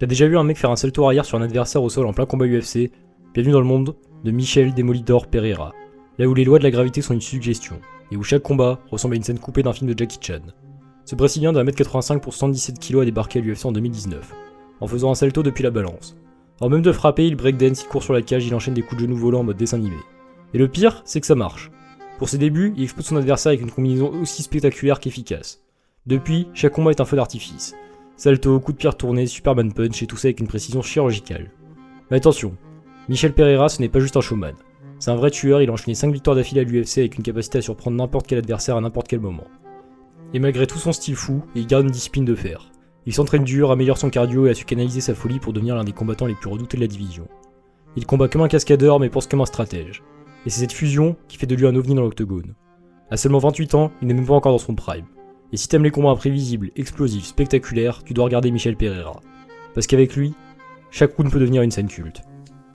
T'as déjà vu un mec faire un salto arrière sur un adversaire au sol en plein combat UFC? Bienvenue dans le monde de Michel Demolidor Pereira, là où les lois de la gravité sont une suggestion, et où chaque combat ressemble à une scène coupée d'un film de Jackie Chan. Ce Brésilien de 1m85 pour 117 kg a débarqué à l'UFC en 2019, en faisant un salto depuis la balance. Alors même de frapper, il breakdance, il court sur la cage, il enchaîne des coups de genoux volants en mode dessin animé. Et le pire, c'est que ça marche. Pour ses débuts, il explose son adversaire avec une combinaison aussi spectaculaire qu'efficace. Depuis, chaque combat est un feu d'artifice. Salto, coup de pied retourné, Superman punch et tout ça avec une précision chirurgicale. Mais attention, Michel Pereira ce n'est pas juste un showman. C'est un vrai tueur, il a enchaîné 5 victoires d'affilée à l'UFC avec une capacité à surprendre n'importe quel adversaire à n'importe quel moment. Et malgré tout son style fou, il garde une discipline de fer. Il s'entraîne dur, améliore son cardio et a su canaliser sa folie pour devenir l'un des combattants les plus redoutés de la division. Il combat comme un cascadeur mais pense comme un stratège. Et c'est cette fusion qui fait de lui un ovni dans l'octogone. À seulement 28 ans, il n'est même pas encore dans son prime. Et si t'aimes les combats imprévisibles, explosifs, spectaculaires, tu dois regarder Michel Pereira. Parce qu'avec lui, chaque round peut devenir une scène culte.